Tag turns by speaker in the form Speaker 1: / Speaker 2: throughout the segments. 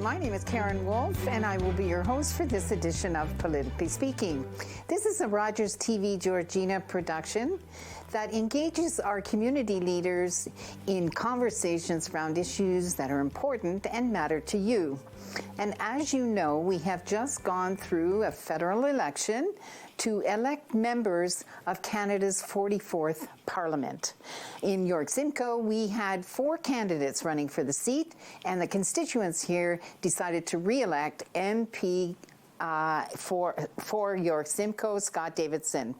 Speaker 1: my name is Karen Wolfe, and I will be your host for this edition of Politically Speaking. This is a Rogers TV Georgina production that engages our community leaders in conversations around issues that are important and matter to you. And as you know, we have just gone through a federal election to elect members of Canada's 44th Parliament. In York-Simcoe, we had 4 candidates running for the seat, and the constituents here decided to re-elect MP for York-Simcoe, Scot Davidson.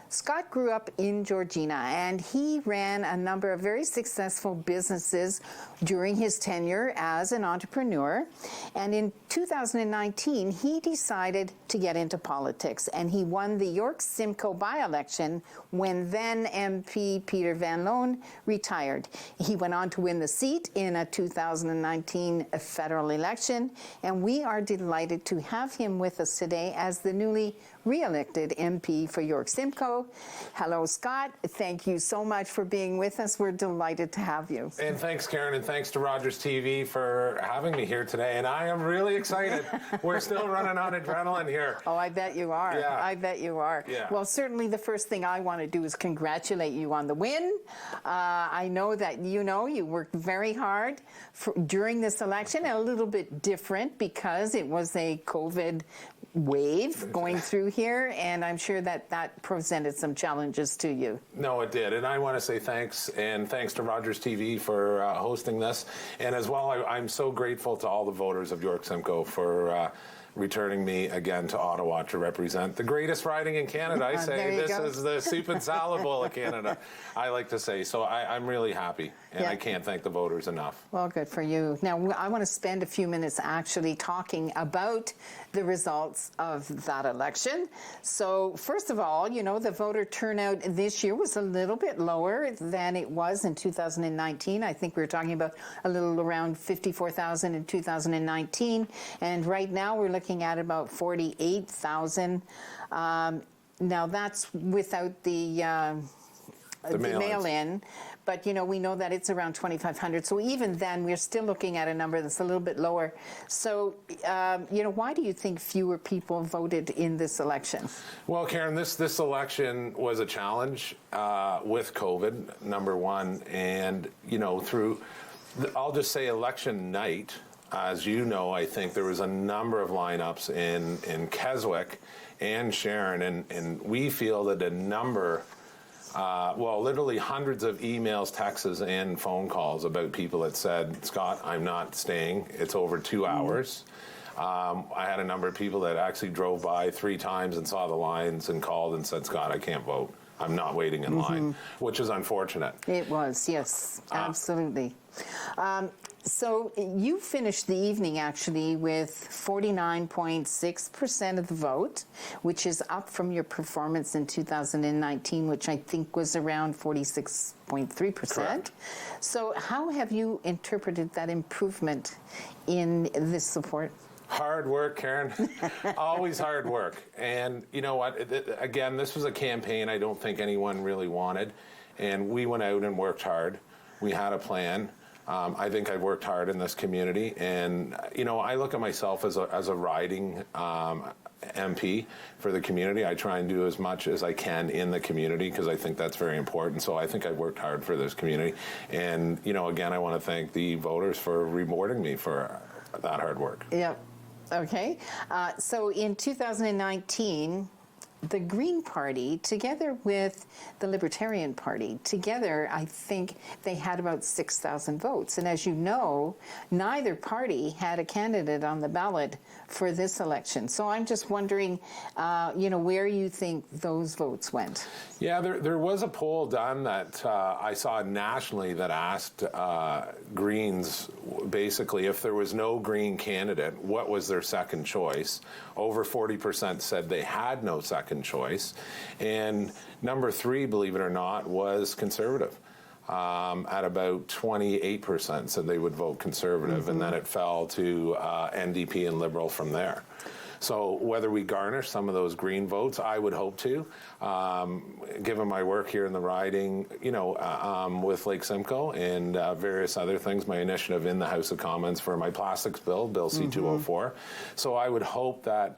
Speaker 1: Scott grew up in Georgina, and he ran a number of very successful businesses during his tenure as an entrepreneur. And in 2019, he decided to get into politics, and he won the York-Simcoe by-election when then MP Peter Van Loan retired. He went on to win the seat in a 2019 federal election, and we are delighted to have him with us today as the newly re-elected MP for York-Simcoe. Hello, Scott. Thank you so much for being with us. We're delighted to have you.
Speaker 2: And thanks, Karen, and thanks to Rogers TV for having me here today. And I am really excited. We're still running on adrenaline here.
Speaker 1: Oh, I bet you are.
Speaker 2: Yeah.
Speaker 1: I bet you are.
Speaker 2: Yeah.
Speaker 1: Well, certainly the first thing I want to do is congratulate you on the win. I know that you worked very hard during this election, and a little bit different because it was a COVID wave going through here, and I'm sure that presented some challenges to you.
Speaker 2: No, it did, and I want to say thanks, and thanks to Rogers TV for hosting this, and as well, I'm so grateful to all the voters of York-Simcoe for returning me again to Ottawa to represent the greatest riding in Canada. I say this is the soup and salad bowl of Canada, I like to say. So I'm really happy, and I can't thank the voters enough.
Speaker 1: Well, good for you. Now, I want to spend a few minutes actually talking about the results of that election. So first of all, the voter turnout this year was a little bit lower than it was in 2019. I think we were talking about a little around 54,000 in 2019. And right now we're looking at about 48,000. Now that's without the mail-in, but we know that it's around 2,500. So even then, we're still looking at a number that's a little bit lower. So, why do you think fewer people voted in this election?
Speaker 2: Well, Karen, this election was a challenge with COVID, number one, and I'll just say election night. As you know, I think there was a number of lineups in Keswick and Sharon, and we feel that a number. Literally hundreds of emails, texts, and phone calls about people that said, Scott, I'm not staying. It's over 2 hours. I had a number of people that actually drove by 3 times and saw the lines and called and said, Scott, I can't vote. I'm not waiting in line, which is unfortunate.
Speaker 1: It was, yes, absolutely. So you finished the evening actually with 49.6% of the vote, which is up from your performance in 2019, which I think was around 46.3%.
Speaker 2: Correct.
Speaker 1: So how have you interpreted that improvement in this support?
Speaker 2: Hard work, Karen. Always hard work. And you know what? Again, this was a campaign I don't think anyone really wanted. And we went out and worked hard. We had a plan. I think I've worked hard in this community. And, I look at myself as a riding MP for the community. I try and do as much as I can in the community because I think that's very important. So I think I've worked hard for this community. And, again, I want to thank the voters for rewarding me for that hard work.
Speaker 1: Yep. Okay. So in 2019, the Green Party, together with the Libertarian Party, together, I think they had about 6,000 votes. And as you know, neither party had a candidate on the ballot for this election. So I'm just wondering, where you think those votes went.
Speaker 2: Yeah, there was a poll done that I saw nationally that asked Greens, basically, if there was no Green candidate, what was their second choice? Over 40% said they had no second choice. And number 3, believe it or not, was Conservative. At about 28% said they would vote Conservative, and then it fell to NDP and Liberal from there. So whether we garnish some of those green votes, I would hope to, given my work here in the riding, with Lake Simcoe and various other things, my initiative in the House of Commons for my plastics bill, Bill C-204. So I would hope that,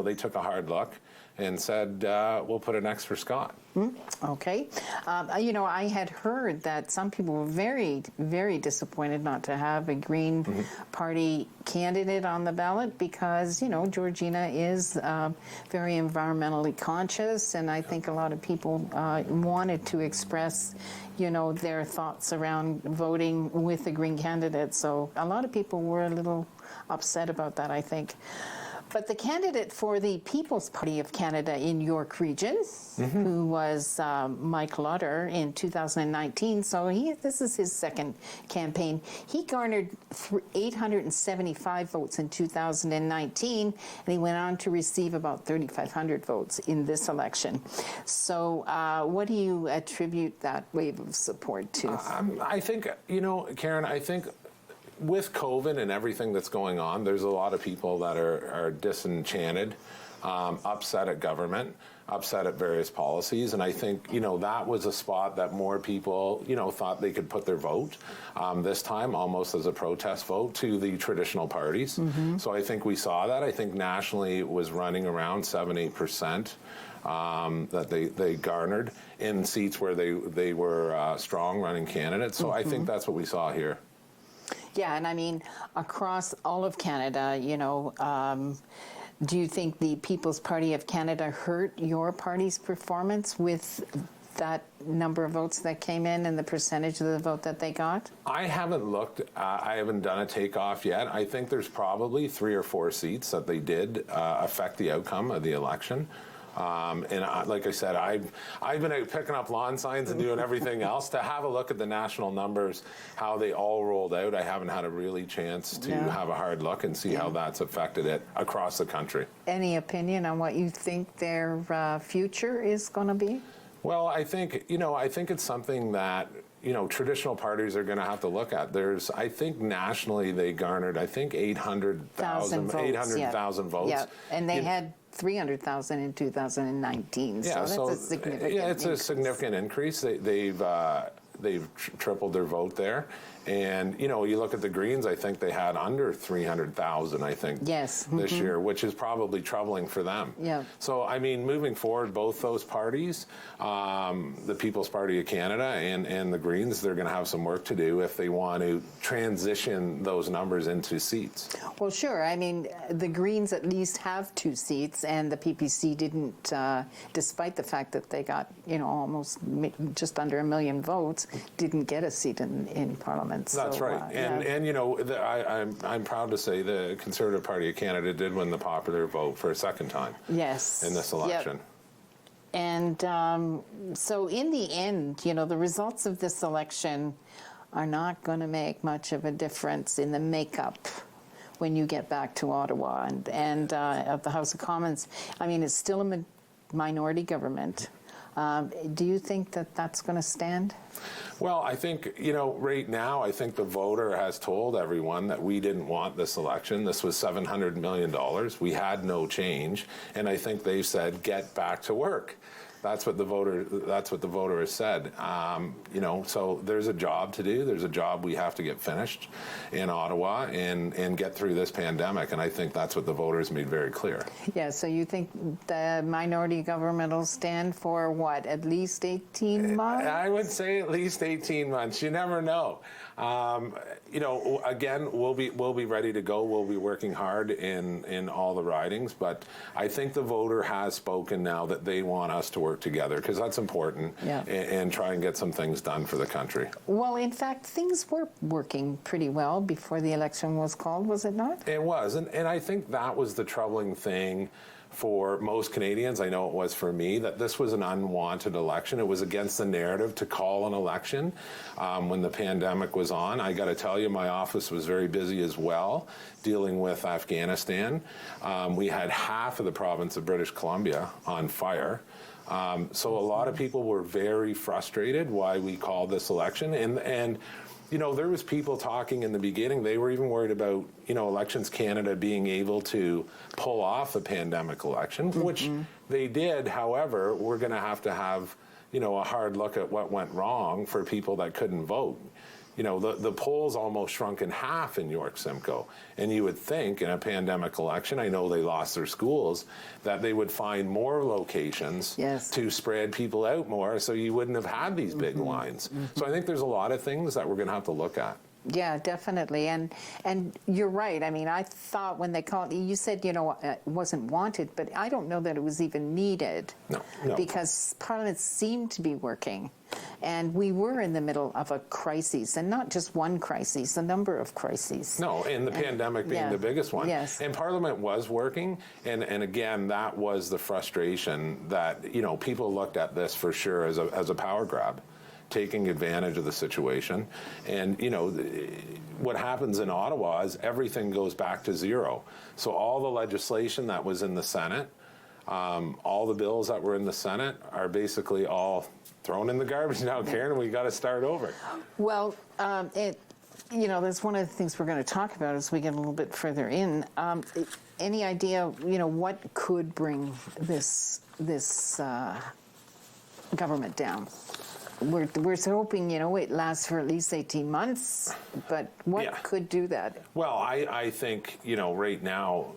Speaker 2: they took a hard look and said, we'll put an X for Scott.
Speaker 1: Okay. I had heard that some people were very, very disappointed not to have a Green Party candidate on the ballot because, Georgina is very environmentally conscious, and I think a lot of people wanted to express, their thoughts around voting with the Green candidate. So a lot of people were a little upset about that, I think. But the candidate for the People's Party of Canada in York Region, who was Mike Lauder in 2019, so this is his second campaign. He garnered 875 votes in 2019, and he went on to receive about 3,500 votes in this election. So what do you attribute that wave of support to?
Speaker 2: I think, Karen, with COVID and everything that's going on, there's a lot of people that are disenchanted, upset at government, upset at various policies, and I think, that was a spot that more people, thought they could put their vote this time, almost as a protest vote, to the traditional parties. So I think we saw that. I think nationally it was running around 7-8%. That they garnered in seats where they were strong running candidates. So I think that's what we saw here.
Speaker 1: Yeah, and I mean, across all of Canada, do you think the People's Party of Canada hurt your party's performance with that number of votes that came in and the percentage of the vote that they got?
Speaker 2: I haven't looked. I haven't done a takeoff yet. I think there's probably 3 or 4 seats that they did affect the outcome of the election. Like I said, I've been out picking up lawn signs and doing everything else. To have a look at the national numbers, how they all rolled out, I haven't had a really chance to have a hard look and see how that's affected it across the country.
Speaker 1: Any opinion on what you think their future is going to be?
Speaker 2: Well, I think it's something that traditional parties are going to have to look at. I think nationally they garnered, 800,000 votes.
Speaker 1: Yeah, and they had 300,000 in 2019.
Speaker 2: Yeah,
Speaker 1: so that's a significant
Speaker 2: it's
Speaker 1: increase.
Speaker 2: a significant increase. They've tripled their vote there. And, you look at the Greens, I think they had under 300,000, this year, which is probably troubling for them.
Speaker 1: Yeah.
Speaker 2: So, moving forward, both those parties, the People's Party of Canada and the Greens, they're going to have some work to do if they want to transition those numbers into seats.
Speaker 1: Well, sure. The Greens at least have 2 seats, and the PPC didn't, despite the fact that they got, almost just under 1 million votes, didn't get a seat in Parliament.
Speaker 2: That's right. I'm proud to say the Conservative Party of Canada did win the popular vote for a second time.
Speaker 1: Yes.
Speaker 2: In this election.
Speaker 1: Yep. And so in the end, the results of this election are not going to make much of a difference in the makeup when you get back to Ottawa and of the House of Commons. It's still a minority government. Do you think that that's going to stand?
Speaker 2: Well, I think, right now, I think the voter has told everyone that we didn't want this election. This was $700 million. We had no change. And I think they said, get back to work. That's what the voter has said. So there's a job to do. There's a job we have to get finished in Ottawa and get through this pandemic. And I think that's what the voters made very clear. Yeah.
Speaker 1: So you think the minority government will stand for what? At least 18 months?
Speaker 2: I would say at least 18 months. You never know. Again, we'll be ready to go. We'll be working hard in all the ridings. But I think the voter has spoken now that they want us to work together, because that's important, and try and get some things done for the country.
Speaker 1: Well, in fact, things were working pretty well before the election was called, was it not?
Speaker 2: It was, and I think that was the troubling thing for most Canadians. I know it was for me, that this was an unwanted election. It was against the narrative to call an election when the pandemic was on. I got to tell you, my office was very busy as well, dealing with Afghanistan. We had half of the province of British Columbia on fire. So a lot of people were very frustrated why we called this election. And there was people talking in the beginning, they were even worried about, Elections Canada being able to pull off a pandemic election, which they did. However, we're going to have, a hard look at what went wrong for people that couldn't vote. The polls almost shrunk in half in York-Simcoe. And you would think in a pandemic election, I know they lost their schools, that they would find more locations to spread people out more so you wouldn't have had these big lines. So I think there's a lot of things that we're going to have to look at.
Speaker 1: Yeah, definitely. And you're right. I mean, I thought when they called, you said, it wasn't wanted, but I don't know that it was even needed.
Speaker 2: No.
Speaker 1: Because Parliament seemed to be working. And we were in the middle of a crisis, and not just one crisis, a number of crises.
Speaker 2: No, and the pandemic being the biggest one.
Speaker 1: Yes.
Speaker 2: And Parliament was working, and again, that was the frustration that, people looked at this for sure as a power grab, taking advantage of the situation. And, what happens in Ottawa is everything goes back to zero. So all the legislation that was in the Senate, all the bills that were in the Senate are basically all thrown in the garbage now, Karen. We got to start over.
Speaker 1: Well, that's one of the things we're going to talk about as we get a little bit further in. Any idea, what could bring this government down? We're hoping, it lasts for at least 18 months, but what could do that?
Speaker 2: Well, I think, right now,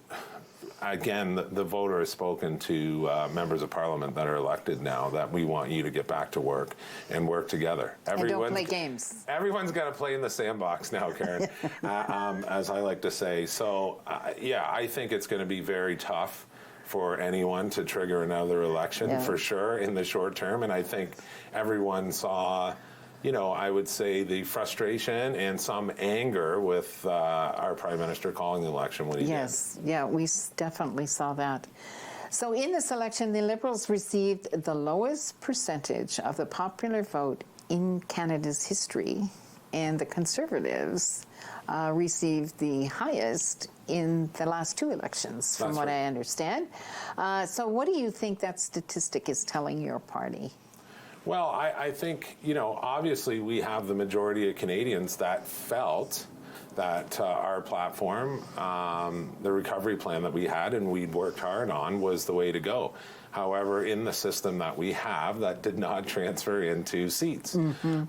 Speaker 2: again, the voter has spoken to members of Parliament that are elected now that we want you to get back to work and work together.
Speaker 1: And don't play games.
Speaker 2: Everyone's got to play in the sandbox now, Karen, as I like to say. So, I think it's going to be very tough for anyone to trigger another election for sure in the short term. And I think everyone saw, I would say the frustration and some anger with our Prime Minister calling the election when he did.
Speaker 1: Yeah, we definitely saw that. So in this election, the Liberals received the lowest percentage of the popular vote in Canada's history, and the Conservatives received the highest in the last two elections, from what I understand. So what do you think that statistic is telling your party?
Speaker 2: Well, I think, obviously we have the majority of Canadians that felt that our platform, the recovery plan that we had and we'd worked hard on, was the way to go. However, in the system that we have, that did not transfer into seats,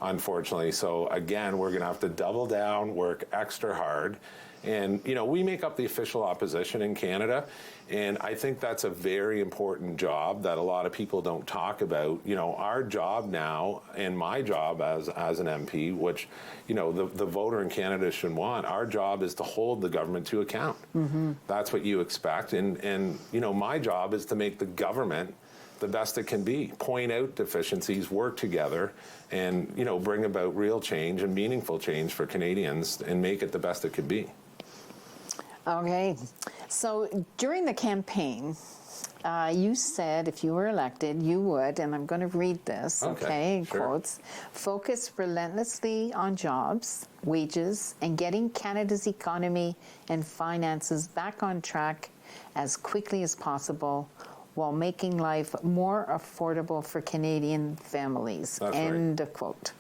Speaker 2: unfortunately. So again, we're going to have to double down, work extra hard. And, we make up the official opposition in Canada, and I think that's a very important job that a lot of people don't talk about. Our job now, and my job as an MP, which, the voter in Canada should want, our job is to hold the government to account. That's what you expect. And my job is to make the government the best it can be, point out deficiencies, work together, and, bring about real change and meaningful change for Canadians and make it the best it could be.
Speaker 1: Okay. So during the campaign, you said if you were elected, you would, and I'm going to read this, in quotes, focus relentlessly on jobs, wages, and getting Canada's economy and finances back on track as quickly as possible while making life more affordable for Canadian families. End of quote.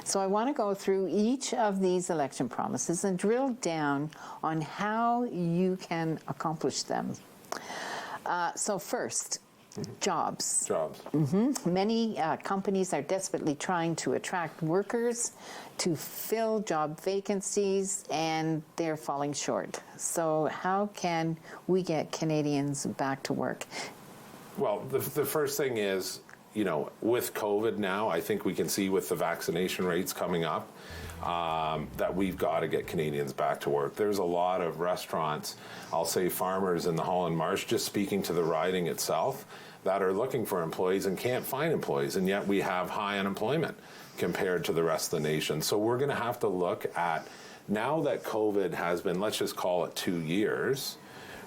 Speaker 1: So I want to go through each of these election promises and drill down on how you can accomplish them. So first, jobs. Many companies are desperately trying to attract workers to fill job vacancies, and they're falling short. So how can we get Canadians back to work?
Speaker 2: Well, the first thing is, with COVID now, I think we can see with the vaccination rates coming up that we've got to get Canadians back to work. There's a lot of restaurants, I'll say farmers in the Holland Marsh, just speaking to the riding itself, that are looking for employees and can't find employees, and yet we have high unemployment compared to the rest of the nation. So we're going to have to look at, now that COVID has been, let's just call it 2 years,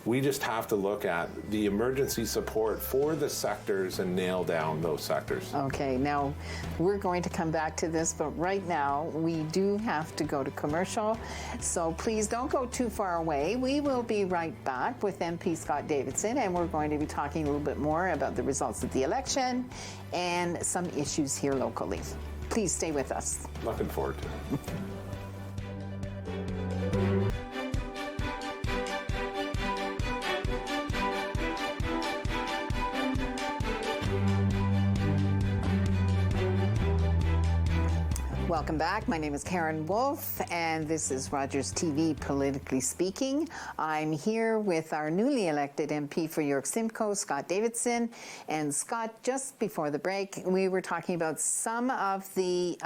Speaker 2: we just have to look at the emergency support for the sectors and nail down those sectors.
Speaker 1: Okay, now we're going to come back to this, but right now we do have to go to commercial. So please don't go too far away. We will be right back with MP Scot Davidson, and we're going to be talking a little bit more about the results of the election and some issues here locally. Please stay with us.
Speaker 2: Looking forward to it.
Speaker 1: Welcome back. My name is Karen Wolfe, and this is Rogers TV Politically Speaking. I'm here with our newly elected MP for York-Simcoe, Scot Davidson. And Scott, just before the break, we were talking about some of the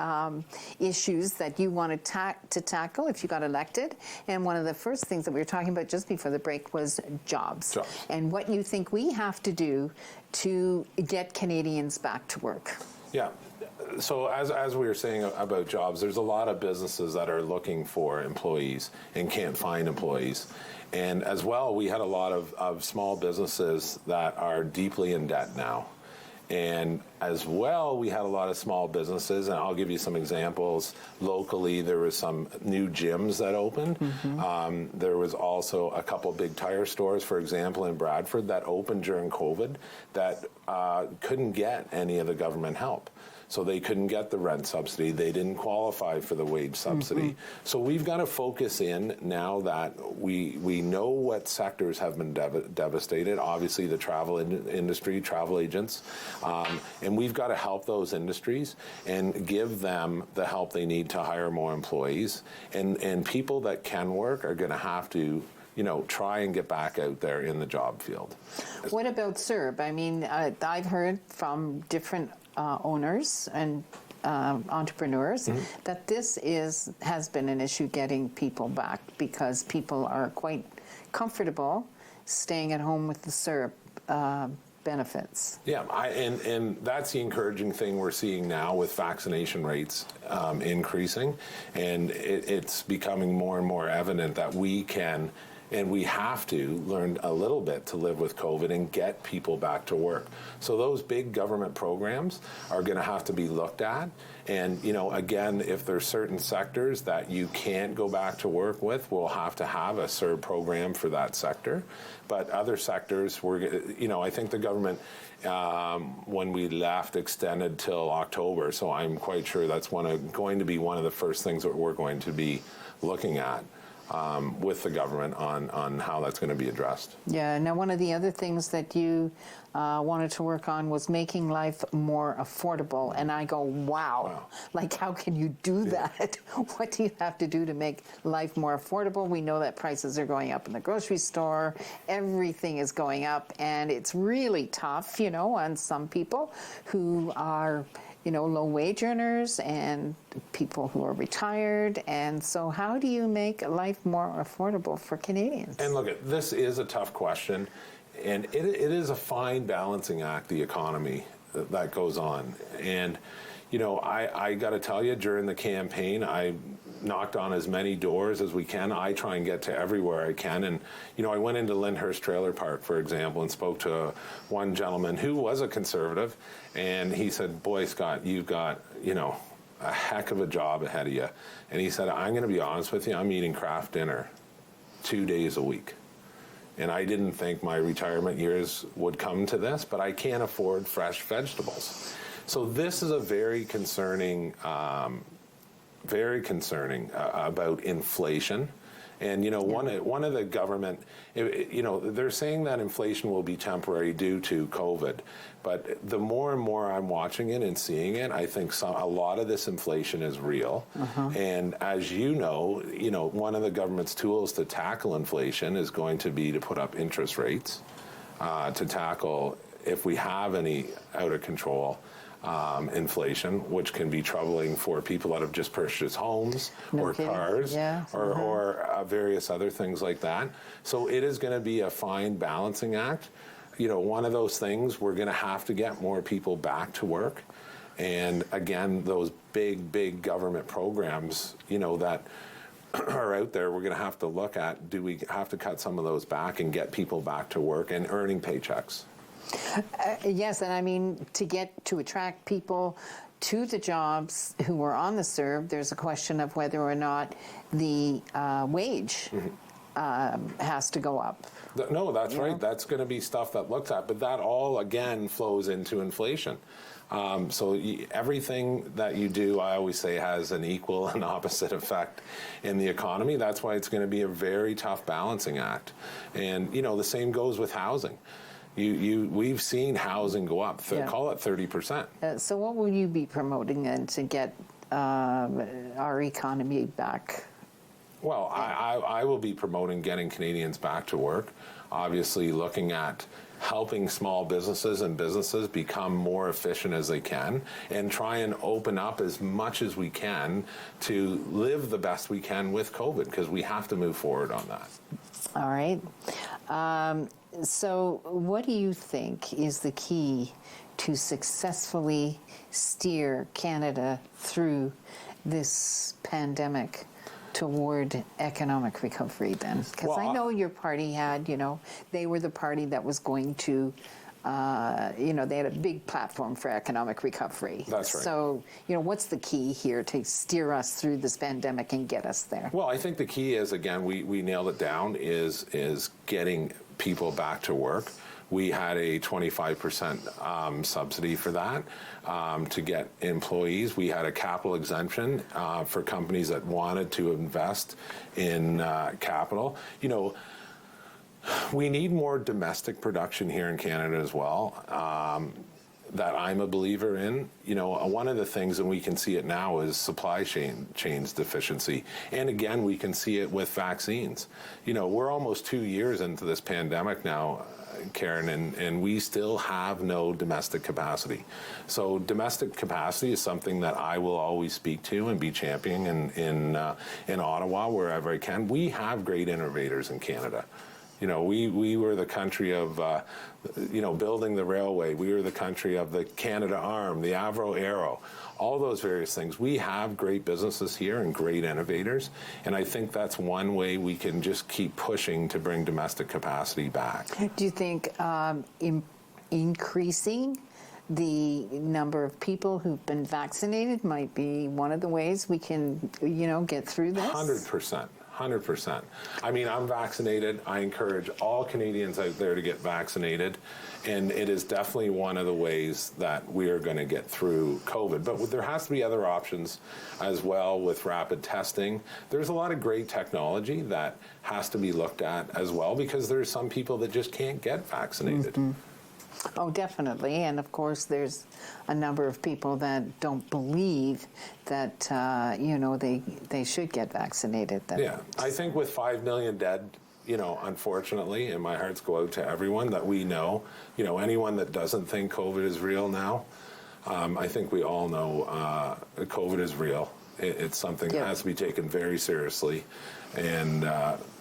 Speaker 1: issues that you wanted to tackle if you got elected. And one of the first things that we were talking about just before the break was jobs. And what you think we have to do to get Canadians back to work.
Speaker 2: Yeah. So as we were saying about jobs, there's a lot of businesses that are looking for employees and can't find employees. And as well, we had a lot of small businesses that are deeply in debt now. And as well, we had a lot of small businesses, and I'll give you some examples. Locally, there was some new gyms that opened. There was also a couple big tire stores, for example, in Bradford that opened during COVID that couldn't get any of the government help. So they couldn't get the rent subsidy. They didn't qualify for the wage subsidy. So we've got to focus in now that we know what sectors have been devastated. Obviously, the travel industry, travel agents, and we've got to help those industries and give them the help they need to hire more employees. And people that can work are going to have to, you know, try and get back out there in the job field.
Speaker 1: What about CERB? I mean, I've heard from different owners and entrepreneurs that this has been an issue getting people back because people are quite comfortable staying at home with the CERB benefits. Yeah,
Speaker 2: and that's the encouraging thing we're seeing now with vaccination rates increasing, and it's becoming more and more evident that we can and we have to learn a little bit to live with COVID and get people back to work. So those big government programs are going to have to be looked at. And, you know, again, if there's certain sectors that you can't go back to work with, we'll have to have a CERB program for that sector. But other sectors, you know, I think the government, when we left, extended till October. So I'm quite sure that's going to be one of the first things that we're going to be looking at. With the government on how that's going to be addressed.
Speaker 1: Yeah. Now, one of the other things that you wanted to work on was making life more affordable. And I go, wow. Like, how can you do that? What do you have to do to make life more affordable? We know that prices are going up in the grocery store. Everything is going up. And it's really tough, you know, on some people who are, you know, low wage earners and people who are retired. And so how do you make life more affordable for Canadians?
Speaker 2: And look, this is a tough question. And it is a fine balancing act, the economy that goes on. And, you know, I got to tell you, during the campaign, I knocked on as many doors as we can. I try and get to everywhere I can. And, you know, I went into Lyndhurst Trailer Park, for example, and spoke to one gentleman who was a conservative. And he said, boy, Scott, you've got, you know, a heck of a job ahead of you. And he said, I'm going to be honest with you, I'm eating craft dinner 2 days a week. And I didn't think my retirement years would come to this, but I can't afford fresh vegetables. So this is a very concerning about inflation. And, you know, one of the government, you know, they're saying that inflation will be temporary due to COVID. But the more and more I'm watching it and seeing it, I think a lot of this inflation is real. And as you know, one of the government's tools to tackle inflation is going to be to put up interest rates to tackle if we have any out of control inflation, which can be troubling for people that have just purchased homes or cars or various other things like that. So it is going to be a fine balancing act. You know, one of those things, we're going to have to get more people back to work. And again, those big government programs, you know, that are out there, we're going to have to look at, do we have to cut some of those back and get people back to work and earning paychecks?
Speaker 1: Yes, and I mean, to attract people to the jobs who are on the CERB, there's a question of whether or not the wage has to go up.
Speaker 2: No, that's right. That's going to be stuff that looks at, but that all, again, flows into inflation. So everything that you do, I always say, has an equal and opposite effect in the economy. That's why it's going to be a very tough balancing act. And, you know, the same goes with housing. We've seen housing go up, call it 30%.
Speaker 1: So what will you be promoting then to get our economy back?
Speaker 2: Well, I will be promoting getting Canadians back to work, obviously looking at helping small businesses and businesses become more efficient as they can, and try and open up as much as we can to live the best we can with COVID, because we have to move forward on that.
Speaker 1: All right. So what do you think is the key to successfully steer Canada through this pandemic toward economic recovery then? Because I know your party had, they were the party that was going to, they had a big platform for economic recovery.
Speaker 2: That's right.
Speaker 1: So, what's the key here to steer us through this pandemic and get us there?
Speaker 2: Well, I think the key is, again, we nailed it down, is getting people back to work. We had a 25% subsidy for that to get employees. We had a capital exemption for companies that wanted to invest in capital. We need more domestic production here in Canada as well. That I'm a believer in. One of the things, and we can see it now, is supply chains deficiency. And again, we can see it with vaccines. We're almost 2 years into this pandemic now, Karen, and we still have no domestic capacity. So domestic capacity is something that I will always speak to and be championing in Ottawa, wherever I can. We have great innovators in Canada. We were the country of, building the railway. We were the country of the Canada Arm, the Avro Aero, all those various things. We have great businesses here and great innovators, and I think that's one way we can just keep pushing to bring domestic capacity back.
Speaker 1: Do you think increasing the number of people who've been vaccinated might be one of the ways we can, get through this?
Speaker 2: 100%. 100%. I mean, I'm vaccinated. I encourage all Canadians out there to get vaccinated, and it is definitely one of the ways that we are going to get through COVID. But there has to be other options as well with rapid testing. There's a lot of great technology that has to be looked at as well, because there's some people that just can't get vaccinated. Mm-hmm.
Speaker 1: Oh, definitely. And of course, there's a number of people that don't believe that, they should get vaccinated.
Speaker 2: Yeah, I think with 5 million dead, unfortunately, and my hearts go out to everyone that we know, anyone that doesn't think COVID is real now, I think we all know COVID is real. It's something that has to be taken very seriously, and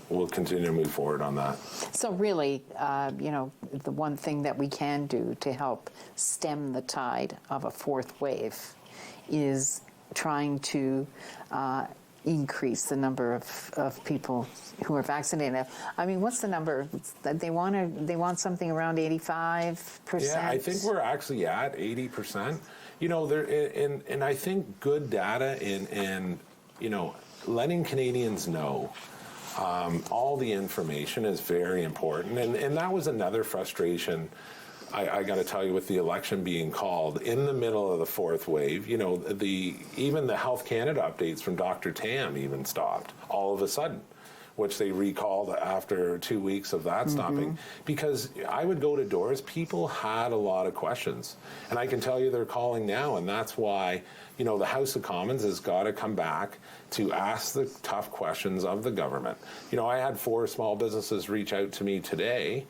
Speaker 2: we'll continue to move forward on that.
Speaker 1: So really, the one thing that we can do to help stem the tide of a fourth wave is trying to increase the number of people who are vaccinated. I mean, what's the number? They want something around 85%?
Speaker 2: Yeah, I think we're actually at 80%. And I think good data and letting Canadians know all the information is very important. And that was another frustration, I got to tell you, with the election being called in the middle of the fourth wave. Even the Health Canada updates from Dr. Tam even stopped all of a sudden, which they recalled after 2 weeks of that stopping, because I would go to doors, people had a lot of questions. And I can tell you they're calling now, and that's why, the House of Commons has got to come back to ask the tough questions of the government. I had 4 small businesses reach out to me today,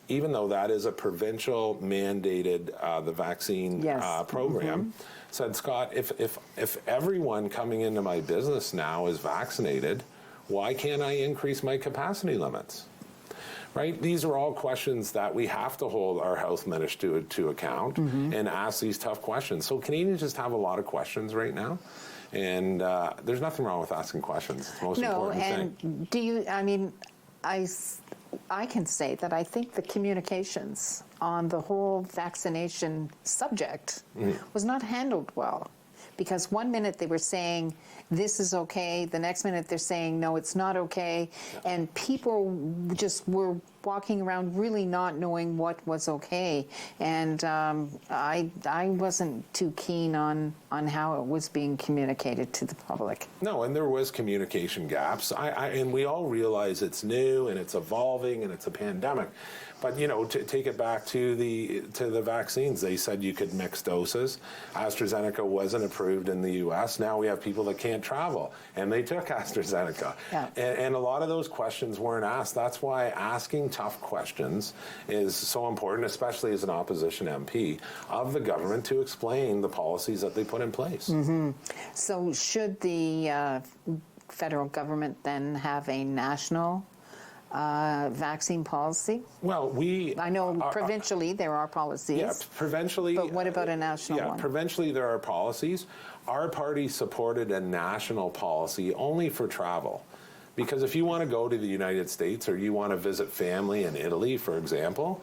Speaker 2: even though that is a provincial mandated, the vaccine program, said, Scott, if everyone coming into my business now is vaccinated, why can't I increase my capacity limits? Right? These are all questions that we have to hold our health minister to account and ask these tough questions. So Canadians just have a lot of questions right now, and there's nothing wrong with asking questions. It's the most important thing.
Speaker 1: Do you, I can say that I think the communications on the whole vaccination subject was not handled well. Because one minute they were saying, this is okay, the next minute they're saying, no, it's not okay, and people just were walking around really not knowing what was okay. And I wasn't too keen on how it was being communicated to the public.
Speaker 2: No, and there was communication gaps. And we all realize it's new and it's evolving and it's a pandemic. But, you know, to take it back to the vaccines, they said you could mix doses. AstraZeneca wasn't approved in the U.S. Now we have people that can't travel, and they took AstraZeneca.
Speaker 1: Yeah.
Speaker 2: And a lot of those questions weren't asked. That's why asking tough questions is so important, especially as an opposition MP, of the government to explain the policies that they put in place.
Speaker 1: Mm-hmm. So should the federal government then have a national vaccine policy?
Speaker 2: Well,
Speaker 1: I know provincially there are policies.
Speaker 2: Yeah, provincially.
Speaker 1: But what about a national one?
Speaker 2: Provincially there are policies. Our party supported a national policy only for travel. Because if you want to go to the United States or you want to visit family in Italy, for example,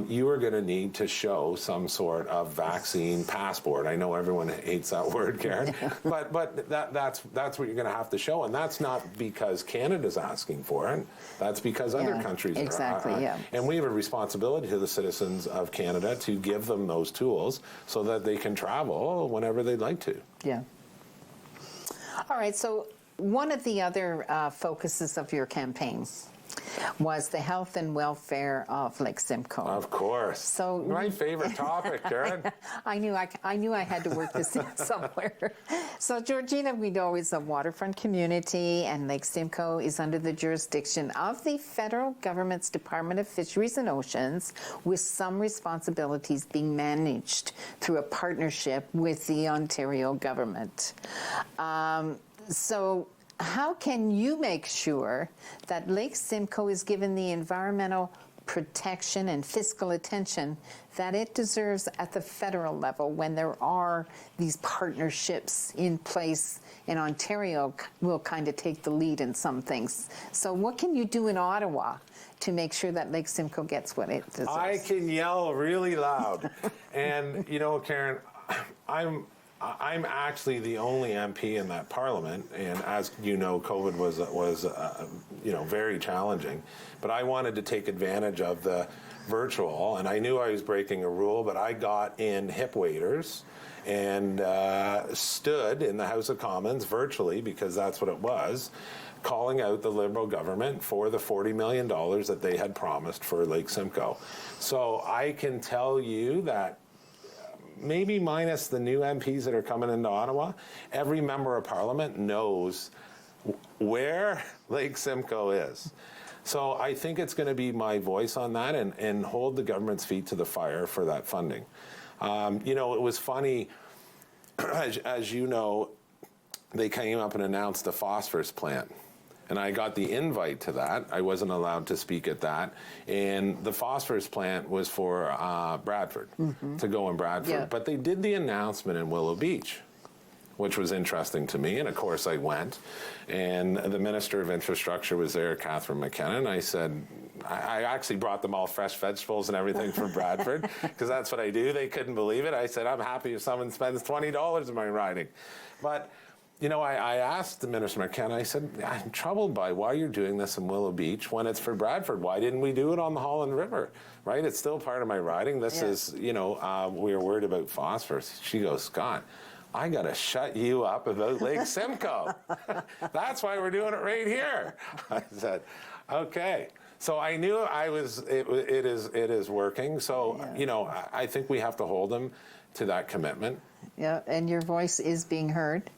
Speaker 2: you are going to need to show some sort of vaccine passport. I know everyone hates that word, Karen, but that's what you're going to have to show, and that's not because Canada's asking for it. That's because other countries are.
Speaker 1: Yeah.
Speaker 2: And we have a responsibility to the citizens of Canada to give them those tools so that they can travel whenever they'd like to.
Speaker 1: Yeah. All right. So one of the other focuses of your campaign was the health and welfare of Lake Simcoe.
Speaker 2: Of course.
Speaker 1: So
Speaker 2: my favorite topic, Karen.
Speaker 1: I knew I had to work this in somewhere. So Georgina, we know, is a waterfront community, and Lake Simcoe is under the jurisdiction of the federal government's Department of Fisheries and Oceans, with some responsibilities being managed through a partnership with the Ontario government. So how can you make sure that Lake Simcoe is given the environmental protection and fiscal attention that it deserves at the federal level when there are these partnerships in place, and Ontario will kind of take the lead in some things? So what can you do in Ottawa to make sure that Lake Simcoe gets what it deserves?
Speaker 2: I can yell really loud. And, you know, Karen, I'm actually the only MP in that parliament, and as you know, COVID was very challenging. But I wanted to take advantage of the virtual, and I knew I was breaking a rule, but I got in hip waders and stood in the House of Commons virtually, because that's what it was, calling out the Liberal government for the $40 million that they had promised for Lake Simcoe. So I can tell you that, maybe minus the new MPs that are coming into Ottawa, every member of Parliament knows where Lake Simcoe is. So I think it's going to be my voice on that, and hold the government's feet to the fire for that funding. You know, it was funny, as you know, they came up and announced a phosphorus plant. And I got the invite to that. I wasn't allowed to speak at that. And the phosphorus plant was for Bradford, to go in Bradford.
Speaker 1: Yeah.
Speaker 2: But they did the announcement in Willow Beach, which was interesting to me. And of course I went. And the Minister of Infrastructure was there, Catherine McKenna. And I said, I actually brought them all fresh vegetables and everything from Bradford, because that's what I do. They couldn't believe it. I said, I'm happy if someone spends $20 in my riding. But you know, I asked the Minister McKenna, I said, I'm troubled by why you're doing this in Willow Beach when it's for Bradford. Why didn't we do it on the Holland River, right? It's still part of my riding. This is, you know, we were worried about phosphorus. She goes, Scott, I got to shut you up about Lake Simcoe. That's why we're doing it right here. I said, okay. So I knew it is working. So, you know, I think we have to hold them to that commitment.
Speaker 1: Yeah, and your voice is being heard.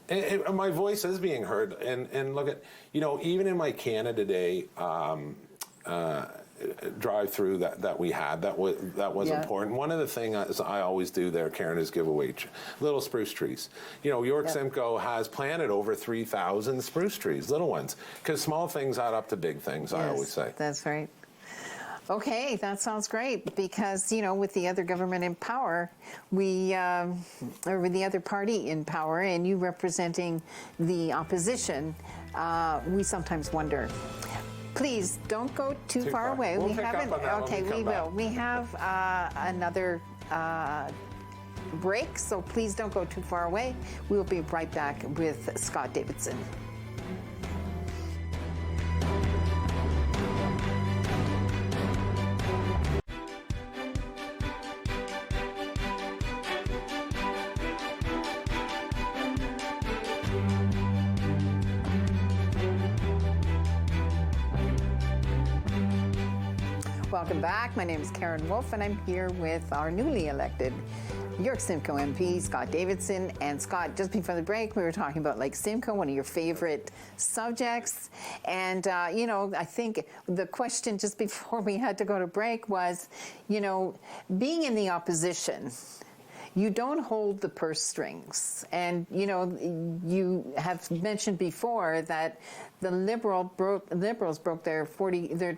Speaker 2: My voice is being heard. And look at, you know, even in my Canada Day drive-through that we had, that was important. One of the things I always do there, Karen, is give away little spruce trees. You know, York-Simcoe has planted over 3,000 spruce trees, little ones, because small things add up to big things, I always say.
Speaker 1: That's right. Okay, that sounds great, because, you know, with the other government in power, or with the other party in power, and you representing the opposition, we sometimes wonder. Please don't go too far away.
Speaker 2: We'll pick up on that
Speaker 1: Okay,
Speaker 2: when we come back.
Speaker 1: We have another break, so please don't go too far away. We'll be right back with Scot Davidson. Welcome back. My name is Karen Wolfe, and I'm here with our newly elected York-Simcoe MP, Scot Davidson. And Scott, just before the break, we were talking about Lake Simcoe, one of your favorite subjects. And, I think the question just before we had to go to break was, being in the opposition, you don't hold the purse strings. And, you have mentioned before that the Liberals broke their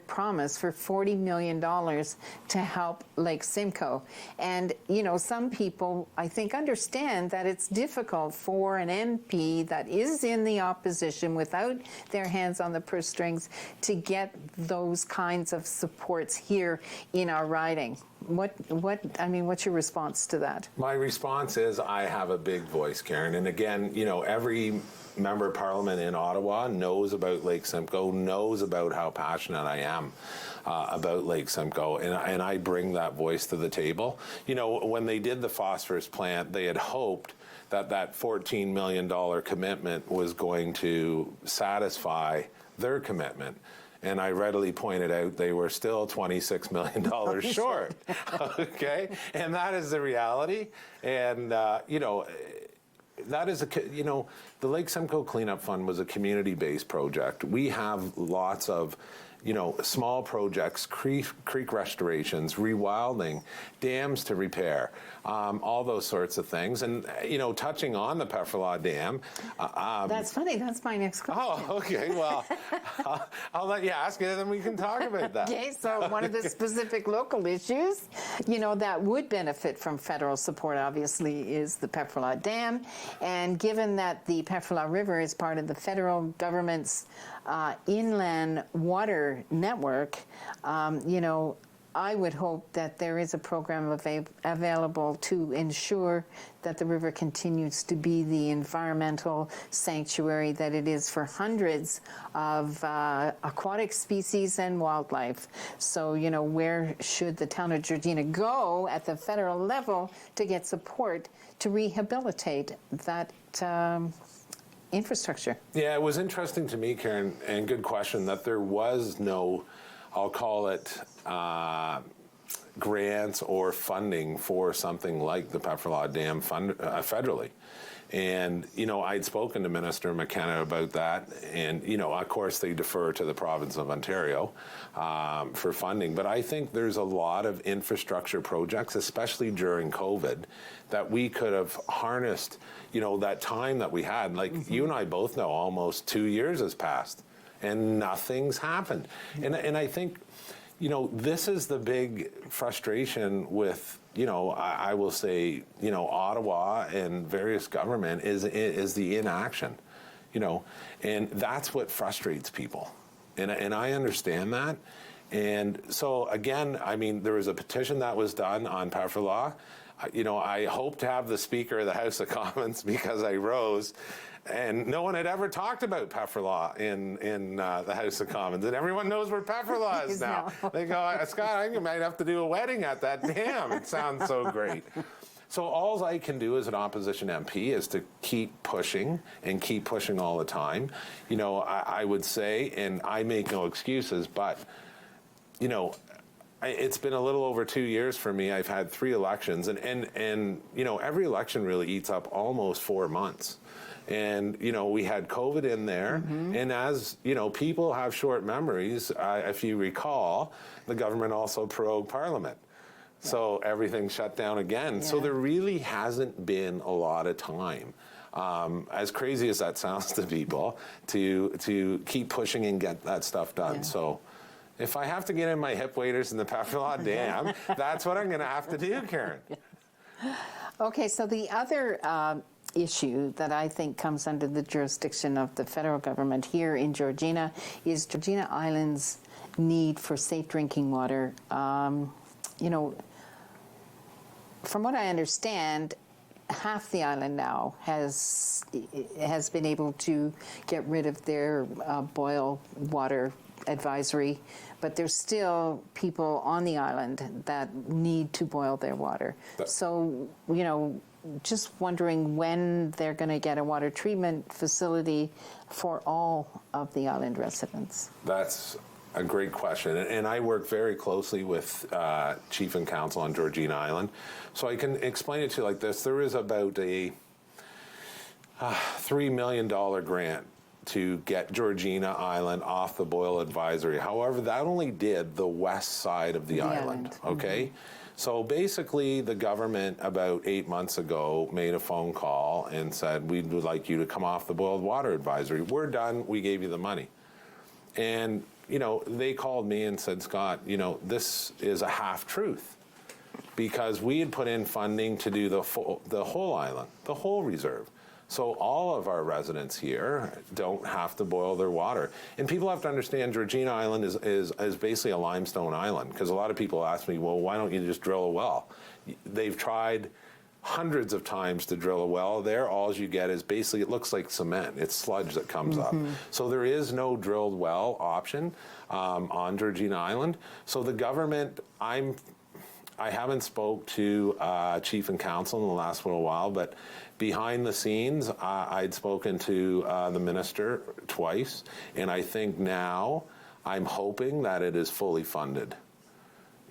Speaker 1: promise for $40 million to help Lake Simcoe. And, some people, I think, understand that it's difficult for an MP that is in the opposition without their hands on the purse strings to get those kinds of supports here in our riding. What's your response to that?
Speaker 2: My response is I have a big voice, Karen. And again, every member of Parliament in Ottawa knows about Lake Simcoe, knows about how passionate I am about Lake Simcoe, and I bring that voice to the table. When they did the phosphorus plant, they had hoped that $14 million commitment was going to satisfy their commitment. And I readily pointed out they were still $26 million short. Okay? And that is the reality. And, that is the Lake Simcoe Cleanup Fund was a community-based project. We have lots of, small projects, creek restorations, rewilding, dams to repair, all those sorts of things. And, touching on the Pefferlaw Dam.
Speaker 1: That's funny. That's my next question.
Speaker 2: Oh, okay. Well, I'll let you ask it, and then we can talk about that.
Speaker 1: Okay, so one of the specific local issues, that would benefit from federal support, obviously, is the Pefferlaw Dam. And given that the Pefferlaw River is part of the federal government's inland water network, I would hope that there is a program available to ensure that the river continues to be the environmental sanctuary that it is for hundreds of aquatic species and wildlife. So, where should the town of Georgina go at the federal level to get support to rehabilitate that infrastructure? Yeah,
Speaker 2: it was interesting to me, Karen, and good question, that there was no, I'll call it, grants or funding for something like the Pefferlaw Dam federally. And, I'd spoken to Minister McKenna about that, and, of course, they defer to the province of Ontario for funding. But I think there's a lot of infrastructure projects, especially during COVID, that we could have harnessed, that time that we had. Like, you and I both know almost 2 years has passed, and nothing's happened. And I think, this is the big frustration with, I will say, Ottawa and various government is the inaction, and that's what frustrates people. And I understand that. And so, again, there was a petition that was done on Pefferlaw. I hope to have the Speaker of the House of Commons because I rose. And no one had ever talked about Pefferlaw in the House of Commons. And everyone knows where Pefferlaw is now. They go, Scott, I might have to do a wedding at that dam. It sounds so great. So all I can do as an opposition MP is to keep pushing and keep pushing all the time. I would say, and I make no excuses, but, it's been a little over 2 years for me. I've had 3 elections, and every election really eats up almost 4 months. And, we had COVID in there. And as, people have short memories, if you recall, the government also prorogued Parliament. So everything shut down again. Yeah. So there really hasn't been a lot of time, as crazy as that sounds to people, to keep pushing and get that stuff done. Yeah. So if I have to get in my hip waders in the Pefferlaw Dam, that's what I'm going to have to do, Karen.
Speaker 1: Okay, so the other issue that I think comes under the jurisdiction of the federal government here in Georgina is Georgina Island's need for safe drinking water. From what I understand, half the island now has been able to get rid of their boil water advisory, but there's still people on the island that need to boil their water. So, just wondering when they're going to get a water treatment facility for all of the island residents.
Speaker 2: That's a great question. And I work very closely with Chief and Counsel on Georgina Island. So I can explain it to you like this. There is about a $3 million grant to get Georgina Island off the boil advisory. However, that only did the west side of the island, okay? Mm-hmm. So basically, the government about 8 months ago made a phone call and said, we would like you to come off the boiled water advisory. We're done. We gave you the money. And, they called me and said, Scott, this is a half-truth because we had put in funding to do the whole island, the whole reserve. So all of our residents here don't have to boil their water. And people have to understand Georgina Island is basically a limestone island, because a lot of people ask me, well, why don't you just drill a well? They've tried hundreds of times to drill a well there. All you get is basically, it looks like cement. It's sludge that comes up. So there is no drilled well option on Georgina Island. So the government, I haven't spoke to Chief and Counsel in the last little while, but behind the scenes, I'd spoken to the minister twice, and I think now I'm hoping that it is fully funded.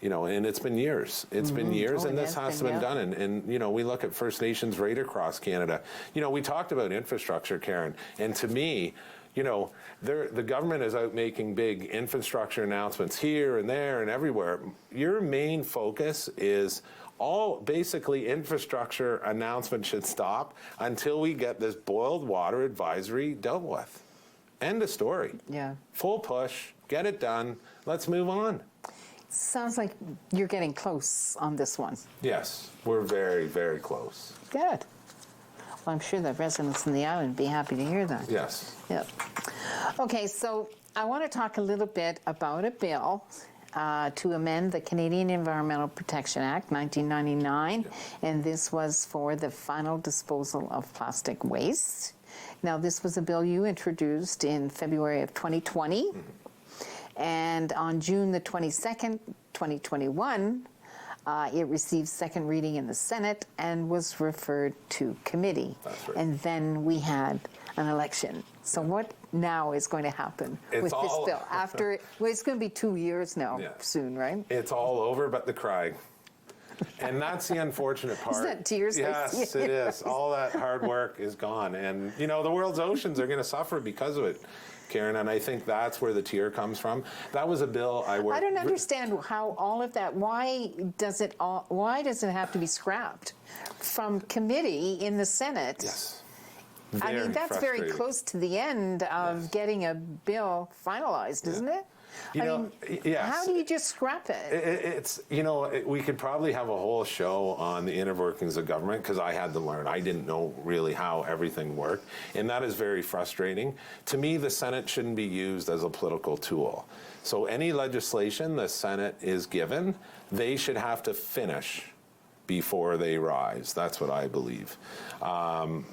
Speaker 2: And it's been years. It's been years, and this has to be done. And we look at First Nations right across Canada. We talked about infrastructure, Karen, and to me, the government is out making big infrastructure announcements here and there and everywhere. Your main focus is basically infrastructure announcements should stop until we get this boiled water advisory dealt with. End of story.
Speaker 1: Yeah.
Speaker 2: Full push, get it done, let's move on.
Speaker 1: Sounds like you're getting close on this one.
Speaker 2: Yes, we're very, very close.
Speaker 1: Good. Well, I'm sure the residents in the island would be happy to hear that.
Speaker 2: Yes.
Speaker 1: Yep. Okay, so I want to talk a little bit about a bill to amend the Canadian Environmental Protection Act, 1999, and this was for the final disposal of plastic waste. Now, this was a bill you introduced in February of 2020, and on June the 22nd, 2021, it received second reading in the Senate and was referred to committee.
Speaker 2: That's right.
Speaker 1: And then we had an election. So what now is going to happen with this bill? After it's going to be 2 years now soon, right?
Speaker 2: It's all over but the crying. And that's the unfortunate part.
Speaker 1: Is that tears?
Speaker 2: Yes, it is. All that hard work is gone. And, the world's oceans are going to suffer because of it, Karen, and I think that's where the tear comes from. That was a bill I worked.
Speaker 1: I don't understand how all of that. Why does it have to be scrapped from committee in the Senate?
Speaker 2: Yes.
Speaker 1: I mean, that's very close to the end of getting a bill finalized, isn't it?
Speaker 2: Yes.
Speaker 1: How do you just scrap it?
Speaker 2: We could probably have a whole show on the inner workings of government, because I had to learn. I didn't know really how everything worked, and that is very frustrating. To me, the Senate shouldn't be used as a political tool. So any legislation the Senate is given, they should have to finish before they rise. That's what I believe. The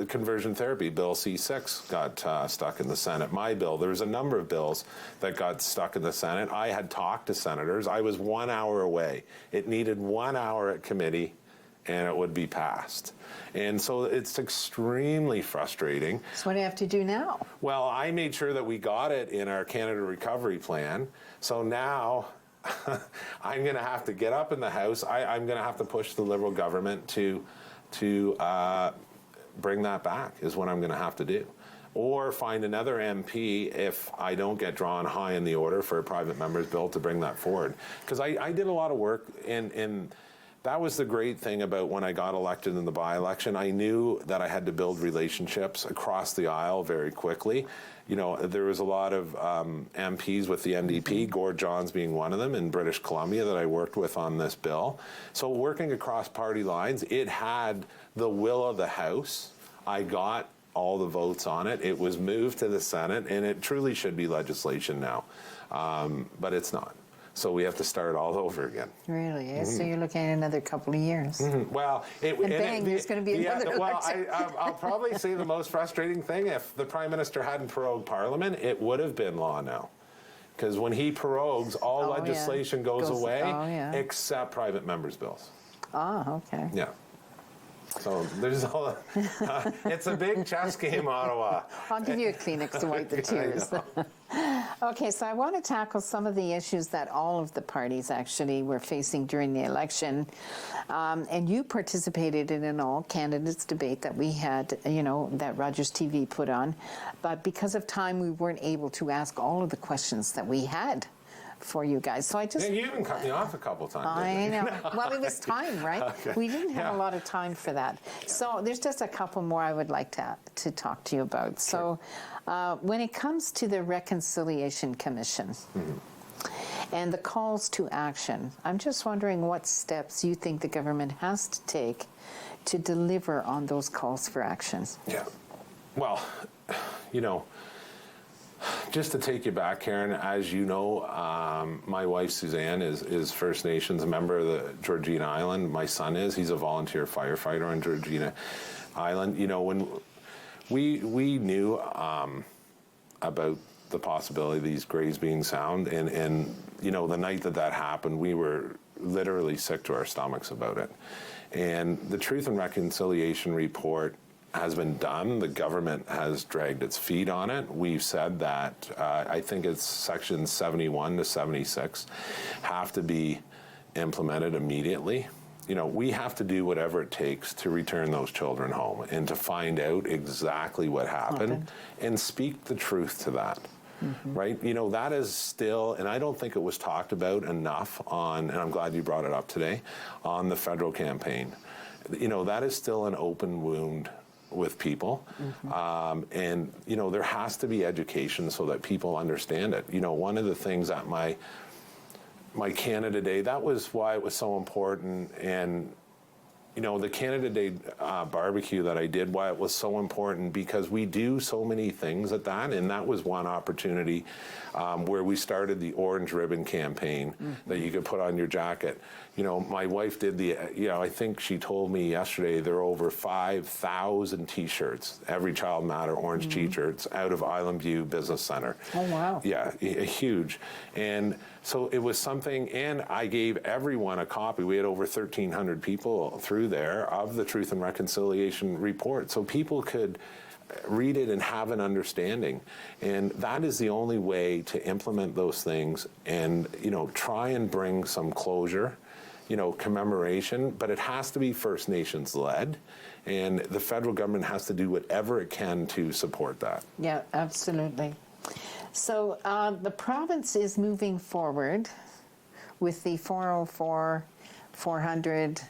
Speaker 2: conversion therapy, Bill C6, got stuck in the Senate. My bill, there was a number of bills that got stuck in the Senate. I had talked to senators. I was 1 hour away. It needed 1 hour at committee, and it would be passed. And so it's extremely frustrating.
Speaker 1: So what do you have to do now?
Speaker 2: Well, I made sure that we got it in our Canada Recovery Plan. So now I'm going to have to get up in the House. I'm going to have to push the Liberal government to bring that back, is what I'm going to have to do. Or find another MP if I don't get drawn high in the order for a private member's bill to bring that forward. Because I did a lot of work in that was the great thing about when I got elected in the by-election. I knew that I had to build relationships across the aisle very quickly. There was a lot of MPs with the NDP, Gord Johns being one of them, in British Columbia, that I worked with on this bill. So working across party lines, it had the will of the House. I got all the votes on it. It was moved to the Senate, and it truly should be legislation now. But it's not. So we have to start all over again.
Speaker 1: Really? Mm-hmm. So you're looking at another couple of years.
Speaker 2: Mm-hmm. Well,
Speaker 1: there's going to be another election.
Speaker 2: Well, I'll probably say the most frustrating thing, if the Prime Minister hadn't prorogued Parliament, it would have been law now. Because when he prorogues, all legislation goes away, except private members' bills.
Speaker 1: Oh, okay.
Speaker 2: Yeah. So there's all. It's a big chess game, Ottawa.
Speaker 1: I'll give you a Kleenex to wipe the tears. Okay, so I want to tackle some of the issues that all of the parties actually were facing during the election. And you participated in an all candidates debate that we had, that Rogers TV put on. But because of time, we weren't able to ask all of the questions that we had for you guys. So I just...
Speaker 2: Yeah, you even cut me off a couple times.
Speaker 1: I know. Well, it was time, right?
Speaker 2: Okay.
Speaker 1: We didn't have a lot of time for that. So there's just a couple more I would like to talk to you about. So when it comes to the Reconciliation Commission and the calls to action, I'm just wondering what steps you think the government has to take to deliver on those calls for action.
Speaker 2: Yeah. Well, just to take you back, Karen, as you know, my wife Suzanne is First Nations, a member of the Georgina Island. My son he's a volunteer firefighter on Georgina Island. When we knew about the possibility of these graves being sound, and the night that happened, we were literally sick to our stomachs about it. And the Truth and Reconciliation report has been done. The government has dragged its feet on it. We've said that I think it's sections 71 to 76 have to be implemented immediately. We have to do whatever it takes to return those children home and to find out exactly what happened and speak the truth to that. Right? That is still, and I don't think it was talked about enough and I'm glad you brought it up today, on the federal campaign. That is still an open wound with people. And there has to be education so that people understand it. One of the things at my Canada Day, that was why it was so important. And the Canada Day barbecue that I did, why it was so important, because we do so many things at that, and that was one opportunity where we started the orange ribbon campaign that you could put on your jacket. My wife did I think she told me yesterday there are over 5,000 T-shirts, Every Child Matter orange T-shirts out of Island View Business Center.
Speaker 1: Oh, wow.
Speaker 2: Yeah, huge. And so it was something, and I gave everyone a copy. We had over 1,300 people through there of the Truth and Reconciliation report, so people could read it and have an understanding. And that is the only way to implement those things and, try and bring some closure, commemoration, but it has to be First Nations led, and the federal government has to do whatever it can to support that.
Speaker 1: Yeah, absolutely. So the province is moving forward with the 404, 400,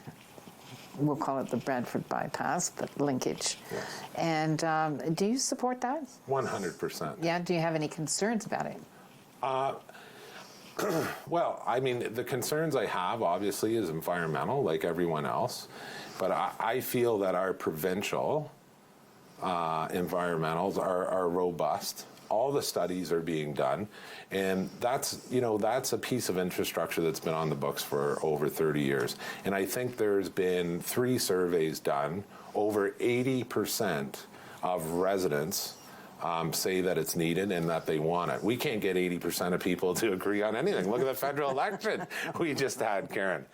Speaker 1: we'll call it the Bradford bypass, but linkage.
Speaker 2: Yes.
Speaker 1: And do you support that?
Speaker 2: 100%.
Speaker 1: Yeah, do you have any concerns about it?
Speaker 2: Well, I mean, the concerns I have, obviously, is environmental, like everyone else. But I feel that our provincial environmentals are robust. All the studies are being done. And that's a piece of infrastructure that's been on the books for over 30 years. And I think there's been 3 surveys done. Over 80% of residents say that it's needed and that they want it. We can't get 80% of people to agree on anything. Look at the federal election we just had, Karen.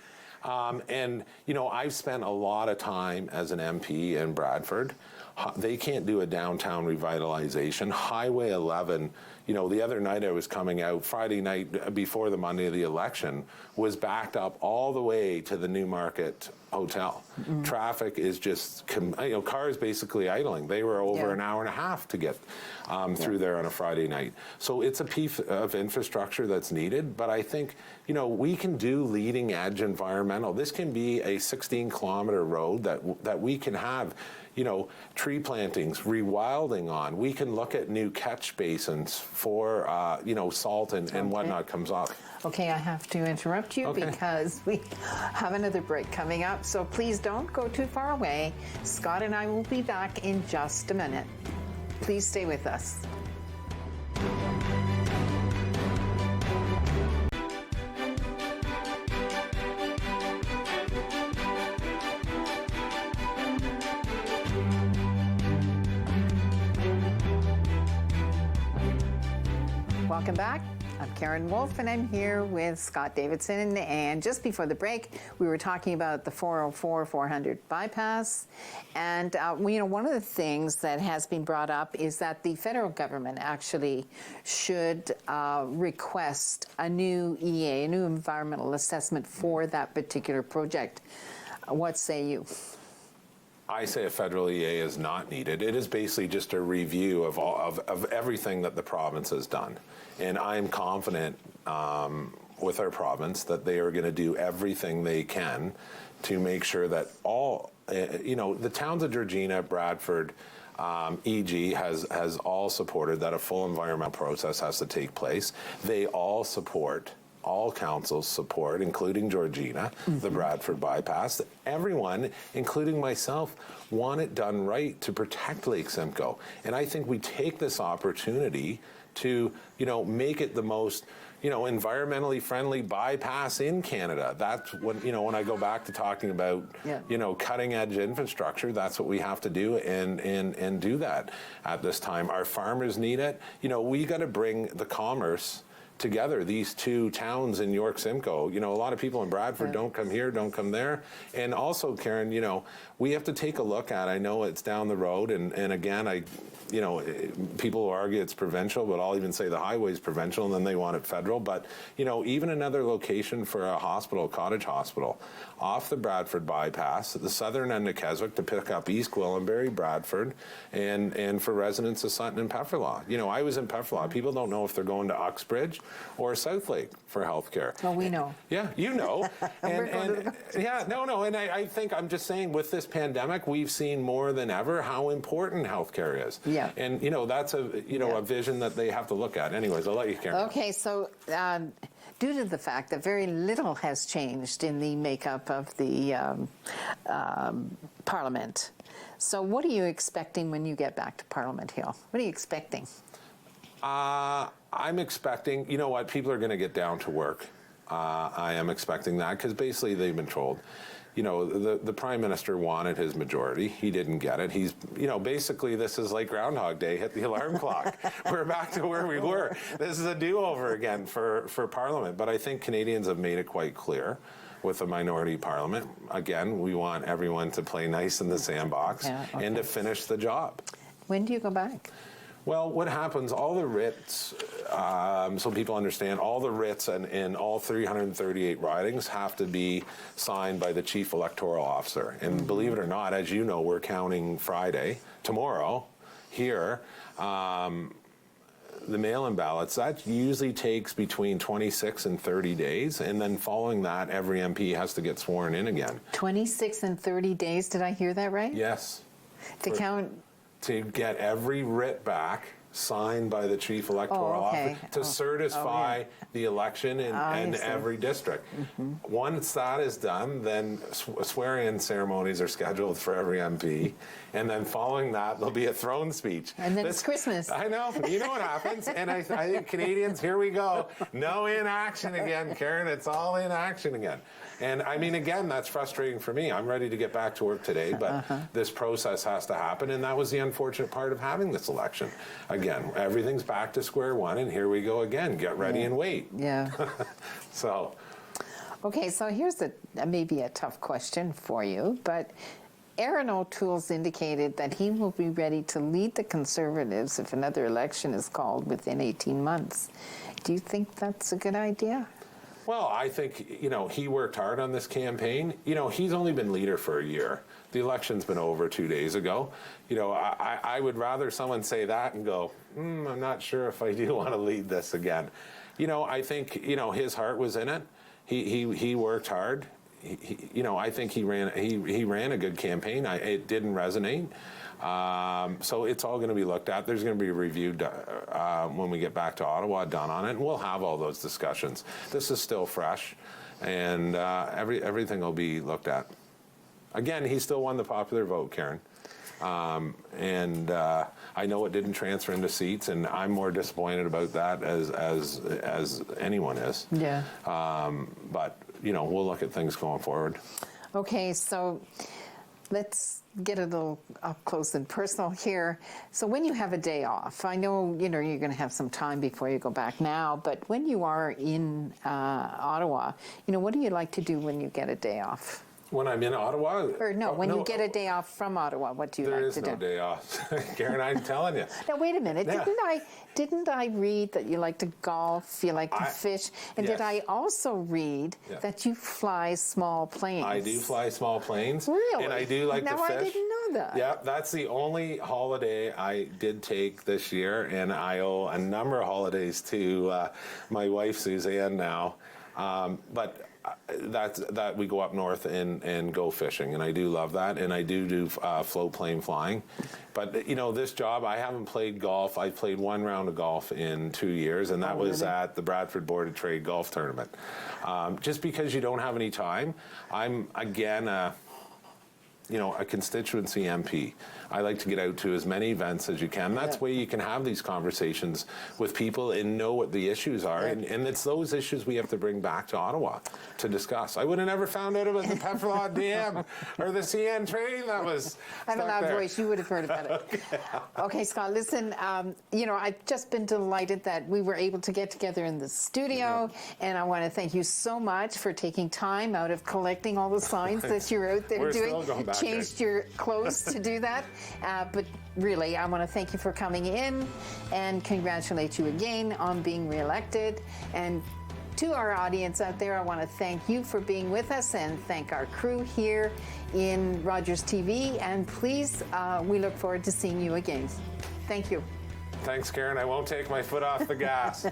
Speaker 2: And, I've spent a lot of time as an MP in Bradford. They can't do a downtown revitalization. Highway 11, the other night I was coming out, Friday night before the Monday of the election, was backed up all the way to the Newmarket Hotel. Traffic is just, cars basically idling. They were over an hour and a half to get through there on a Friday night. So it's a piece of infrastructure that's needed, but I think, we can do leading edge environmental. This can be a 16-kilometer road that we can have, tree plantings, rewilding on. We can look at new catch basins for, salt and whatnot comes off.
Speaker 1: Okay, I have to interrupt you because we have another break coming up. So please don't go too far away. Scott and I will be back in just a minute. Please stay with us. Welcome back. I'm Karen Wolfe, and I'm here with Scot Davidson. And just before the break, we were talking about the 404-400 bypass. And one of the things that has been brought up is that the federal government actually should request a new EA, a new environmental assessment for that particular project. What say you?
Speaker 2: I say a federal EA is not needed. It is basically just a review of everything that the province has done. And I'm confident with our province that they are going to do everything they can to make sure that all, the towns of Georgina, Bradford, EG has all supported that a full environmental process has to take place. They all support, all councils support, including Georgina, the Bradford bypass. Everyone, including myself, want it done right to protect Lake Simcoe. And I think we take this opportunity to, make it the most, environmentally friendly bypass in Canada. That's when I go back to talking about, cutting edge infrastructure, that's what we have to do and do that at this time. Our farmers need it. We got to bring the commerce together, these two towns in York-Simcoe. A lot of people in Bradford don't come here, don't come there. And also, Karen, we have to take a look at, I know it's down the road, and again, people will argue it's provincial, but I'll even say the highway is provincial, and then they want it federal. But, even another location for a hospital, cottage hospital, off the Bradford bypass, at the southern end of Keswick, to pick up East Gwillimbury, Bradford, and for residents of Sutton and Pefferlaw. I was in Pefferlaw. People don't know if they're going to Uxbridge or Southlake for healthcare.
Speaker 1: Oh, we know.
Speaker 2: Yeah, you know. and I think I'm just saying, with this pandemic, we've seen more than ever how important healthcare is.
Speaker 1: Yeah.
Speaker 2: And that's a vision that they have to look at. Anyways, I'll let you, Karen.
Speaker 1: Okay, so due to the fact that very little has changed in the makeup of the Parliament, so what are you expecting when you get back to Parliament Hill? What are you expecting?
Speaker 2: I'm expecting, people are going to get down to work. I am expecting that, because basically they've been told, the Prime Minister wanted his majority. He didn't get it. He's, basically this is like Groundhog Day, hit the alarm clock. We're back to where we were. This is a do-over again for Parliament. But I think Canadians have made it quite clear with a minority parliament. Again, we want everyone to play nice in the sandbox and to finish the job.
Speaker 1: When do you go back?
Speaker 2: Well, what happens, all the writs, so people understand, all the writs in all 338 ridings have to be signed by the Chief Electoral Officer. And believe it or not, as you know, we're counting Friday, tomorrow, here. The mail-in ballots, that usually takes between 26 and 30 days. And then following that, every MP has to get sworn in again. 26
Speaker 1: and 30 days, did I hear that right?
Speaker 2: Yes.
Speaker 1: To
Speaker 2: get every writ back signed by the Chief Electoral Officer to certify the election in every district. Once that is done, then swearing-in ceremonies are scheduled for every MP, and then following that, there'll be a throne speech.
Speaker 1: And then it's Christmas.
Speaker 2: I know. You know what happens? And I think Canadians, here we go. No inaction again, Karen. It's all inaction again. And I mean, again, that's frustrating for me. I'm ready to get back to work today, but this process has to happen, and that was the unfortunate part of having this election. Again, everything's back to square one, and here we go again. Get ready and wait.
Speaker 1: Yeah.
Speaker 2: So.
Speaker 1: Okay, so here's maybe a tough question for you, but Aaron O'Toole's indicated that he will be ready to lead the Conservatives if another election is called within 18 months. Do you think that's a good idea?
Speaker 2: Well, I think, he worked hard on this campaign. He's only been leader for a year. The election's been over 2 days ago. I would rather someone say that and go, I'm not sure if I do want to lead this again. I think, his heart was in it. He worked hard. I think he ran a good campaign. It didn't resonate. So it's all going to be looked at. There's going to be a review when we get back to Ottawa done on it, and we'll have all those discussions. This is still fresh, and everything will be looked at. Again, he still won the popular vote, Karen. And I know it didn't transfer into seats, and I'm more disappointed about that as anyone is.
Speaker 1: Yeah.
Speaker 2: But we'll look at things going forward.
Speaker 1: Okay, so let's get a little up close and personal here. So when you have a day off, I know, you're going to have some time before you go back now, but when you are in Ottawa, what do you like to do when you get a day off?
Speaker 2: When I'm in Ottawa?
Speaker 1: Or no, when you get a day off from Ottawa, what do you like to do?
Speaker 2: There is no day off. Karen, I'm telling you.
Speaker 1: Now, wait a minute.
Speaker 2: Yeah.
Speaker 1: Didn't I read that you like to golf, you like to fish? And
Speaker 2: yes.
Speaker 1: did I also read that you fly small planes?
Speaker 2: I do fly small planes.
Speaker 1: Really?
Speaker 2: And I do like to fish.
Speaker 1: Now, I didn't know that.
Speaker 2: Yeah, that's the only holiday I did take this year, and I owe a number of holidays to my wife, Suzanne, now. But that we go up north and go fishing, and I do love that, and I do float plane flying. But this job, I haven't played golf. I played one round of golf in 2 years, and that was at the Bradford Board of Trade golf tournament. Just because you don't have any time, I'm again a constituency MP. I like to get out to as many events as you can. That's where you can have these conversations with people and know what the issues are. And it's those issues we have to bring back to Ottawa to discuss. I would have never found out about the Pefferlaw Dam or the CN train that was
Speaker 1: I have a loud voice. You would have heard about it. Okay, Scott, listen, I've just been delighted that we were able to get together in the studio. And I want to thank you so much for taking time out of collecting all the signs that you're out there doing.
Speaker 2: Still going back,
Speaker 1: changed your clothes to do that. But really, I want to thank you for coming in and congratulate you again on being reelected. And to our audience out there, I want to thank you for being with us and thank our crew here in Rogers TV. And please, we look forward to seeing you again. Thank you.
Speaker 2: Thanks, Karen. I won't take my foot off the gas.